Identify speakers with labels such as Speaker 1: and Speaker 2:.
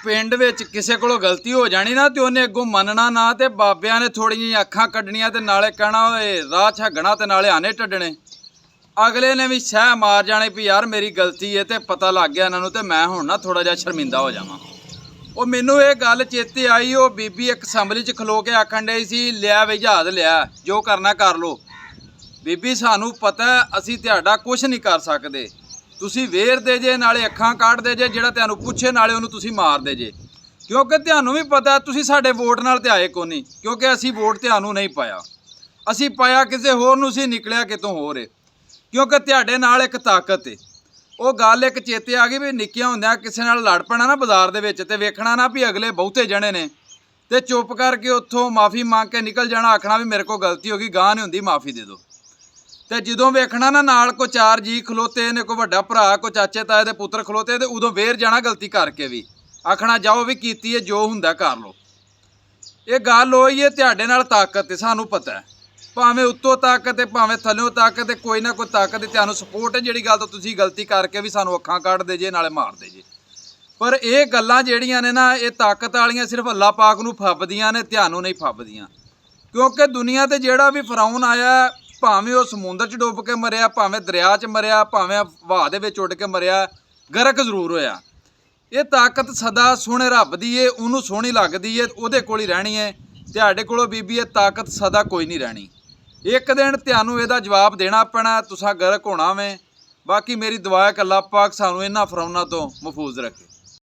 Speaker 1: ਪਿੰਡ ਵਿੱਚ ਕਿਸੇ ਕੋਲੋਂ ਗਲਤੀ ਹੋ ਜਾਣੀ ਨਾ ਤੇ ਉਹਨੇ ਅੱਗੋਂ ਮੰਨਣਾ ਨਾ ਤੇ ਬਾਬਿਆਂ ਨੇ ਥੋੜੀਆਂ ਜਿਹੀਆਂ ਅੱਖਾਂ ਕੱਢਣੀਆਂ ਤੇ ਨਾਲੇ ਕਹਿਣਾ ਓਏ ਰਾਹ ਛੱਗਣਾ ਤੇ ਨਾਲੇ ਆਨੇ ਟੱਡਣੇ। ਅਗਲੇ ਨੇ ਵੀ ਸਹਿ ਮਾਰ ਜਾਣੇ ਵੀ ਯਾਰ ਮੇਰੀ ਗਲਤੀ ਹੈ ਤੇ ਪਤਾ ਲੱਗ ਗਿਆ ਇਹਨਾਂ ਨੂੰ ਤੇ ਮੈਂ ਹੁਣ ਨਾ ਥੋੜਾ ਜਿਹਾ ਸ਼ਰਮਿੰਦਾ ਹੋ ਜਾਵਾਂ। ਉਹ ਮੈਨੂੰ ਇਹ ਗੱਲ ਚੇਤੇ ਆਈ, ਉਹ ਬੀਬੀ ਇੱਕ ਅਸੈਂਬਲੀ 'ਚ ਖਲੋ ਕੇ ਆਖਣ ਡਈ ਸੀ ਲਿਆ ਵੀ ਜਹਾਜ਼ ਲਿਆ, ਜੋ ਕਰਨਾ ਕਰ ਲਓ। ਬੀਬੀ ਸਾਨੂੰ ਪਤਾ ਅਸੀਂ ਤੁਹਾਡਾ ਕੁਝ ਨਹੀਂ ਕਰ ਸਕਦੇ, ਤੁਸੀਂ ਵੇਰਦੇ ਜੇ ਨਾਲੇ ਅੱਖਾਂ ਕੱਢਦੇ ਜੇ, ਜਿਹੜਾ ਤੁਹਾਨੂੰ ਪੁੱਛੇ ਨਾਲੇ ਉਹਨੂੰ ਤੁਸੀਂ ਮਾਰਦੇ ਜੇ, ਕਿਉਂਕਿ ਤੁਹਾਨੂੰ ਵੀ ਪਤਾ ਤੁਸੀਂ ਸਾਡੇ ਵੋਟ ਨਾਲ ਤੇ ਆਏ ਕੋ ਨਹੀਂ, ਕਿਉਂਕਿ ਅਸੀਂ ਵੋਟ ਤੁਹਾਨੂੰ ਨਹੀਂ ਪਾਇਆ, ਅਸੀਂ ਪਾਇਆ ਕਿਸੇ ਹੋਰ ਨੂੰ ਸੀ, ਨਿਕਲਿਆ ਕਿਤੋਂ ਹੋਰ ਏ, ਕਿਉਂਕਿ ਤੁਹਾਡੇ ਨਾਲ ਇੱਕ ਤਾਕਤ ਏ। ਉਹ ਗੱਲ ਇੱਕ ਚੇਤੇ ਆ ਗਈ ਵੀ ਨਿੱਕੀਆਂ ਹੁੰਦਿਆਂ ਕਿਸੇ ਨਾਲ ਲੜ ਪੈਣਾ ਨਾ ਬਾਜ਼ਾਰ ਦੇ ਵਿੱਚ ਤੇ ਵੇਖਣਾ ਨਾ ਵੀ ਅਗਲੇ ਬਹੁਤੇ ਜਣੇ ਨੇ ਤੇ ਚੁੱਪ ਕਰਕੇ ਉੱਥੋਂ ਮਾਫੀ ਮੰਗ ਕੇ ਨਿਕਲ ਜਾਣਾ, ਆਖਣਾ ਵੀ ਮੇਰੇ ਕੋਲ ਗਲਤੀ ਹੋ ਗਈ, ਗਾਹ ਨਹੀਂ ਹੁੰਦੀ ਮਾਫੀ ਦੇ ਦਿਓ। ਤੇ ਜਦੋਂ ਵੇਖਣਾ ਨਾ ਨਾਲ ਕੋ ਚਾਰ ਜੀ ਖਲੋਤੇ ਨੇ, ਕੋਈ ਵੱਡਾ ਭਰਾ, ਕੋਈ ਚਾਚੇ ਤਾਏ ਦੇ ਪੁੱਤਰ ਖਲੋਤੇ, ਤੇ ਉਦੋਂ ਵੇਰ ਜਾਣਾ ਗਲਤੀ ਕਰਕੇ ਵੀ, ਆਖਣਾ ਜਾਓ ਵੀ ਕੀਤੀ ਹੈ ਜੋ ਹੁੰਦਾ ਕਰ ਲਓ। ਇਹ ਗੱਲ ਹੋਈ ਹੈ ਤੁਹਾਡੇ ਨਾਲ ਤਾਕਤ ਹੈ, ਸਾਨੂੰ ਪਤਾ ਹੈ, ਭਾਵੇਂ ਉੱਤੋਂ ਤਾਕਤ ਹੈ ਭਾਵੇਂ ਥੱਲਿਓਂ ਤਾਕਤ ਹੈ, ਕੋਈ ਨਾ ਕੋਈ ਤਾਕਤ ਹੈ, ਤੁਹਾਨੂੰ ਸਪੋਰਟ ਹੈ ਜਿਹੜੀ ਗੱਲ ਤੋਂ ਤੁਸੀਂ ਗਲਤੀ ਕਰਕੇ ਵੀ ਸਾਨੂੰ ਅੱਖਾਂ ਕੱਢਦੇ ਜੇ ਨਾਲੇ ਮਾਰਦੇ ਜੇ। ਪਰ ਇਹ ਗੱਲਾਂ ਜਿਹੜੀਆਂ ਨੇ ਨਾ ਇਹ ਤਾਕਤ ਵਾਲੀਆਂ ਸਿਰਫ ਅੱਲਾਹ ਪਾਕ ਨੂੰ ਫੱਬਦੀਆਂ ਨੇ, ਤੁਹਾਨੂੰ ਨਹੀਂ ਫੱਬਦੀਆਂ, ਕਿਉਂਕਿ ਦੁਨੀਆ ਤੇ ਜਿਹੜਾ ਵੀ ਫਰਾਉਨ ਆਇਆ ਭਾਵੇਂ ਉਹ ਸਮੁੰਦਰ 'ਚ ਡੁੱਬ ਕੇ ਮਰਿਆ, ਭਾਵੇਂ ਦਰਿਆ 'ਚ ਮਰਿਆ, ਭਾਵੇਂ ਹਵਾ ਦੇ ਵਿੱਚ ਉੱਡ ਕੇ ਮਰਿਆ, ਗਰਕ ਜ਼ਰੂਰ ਹੋਇਆ। ਇਹ ਤਾਕਤ ਸਦਾ ਸੋਹਣੇ ਰੱਬ ਦੀ ਏ, ਉਹਨੂੰ ਸੋਹਣੀ ਲੱਗਦੀ ਏ, ਉਹਦੇ ਕੋਲ ਹੀ ਰਹਿਣੀ ਹੈ। ਤੁਹਾਡੇ ਕੋਲੋਂ ਬੀਬੀ ਇਹ ਤਾਕਤ ਸਦਾ ਕੋਈ ਨਹੀਂ ਰਹਿਣੀ, ਇੱਕ ਦਿਨ ਤੁਹਾਨੂੰ ਇਹਦਾ ਜਵਾਬ ਦੇਣਾ ਪੈਣਾ, ਤੁਸੀਂ ਗਰਕ ਹੋਣਾ ਵੇ। ਬਾਕੀ ਮੇਰੀ ਦੁਆ ਹੈ ਕਿ ਅੱਲਾਹ ਪਾਕ ਸਾਨੂੰ ਇਹਨਾਂ ਫਰਾਉਨਾਂ ਤੋਂ ਮਹਿਫੂਜ਼ ਰੱਖੇ।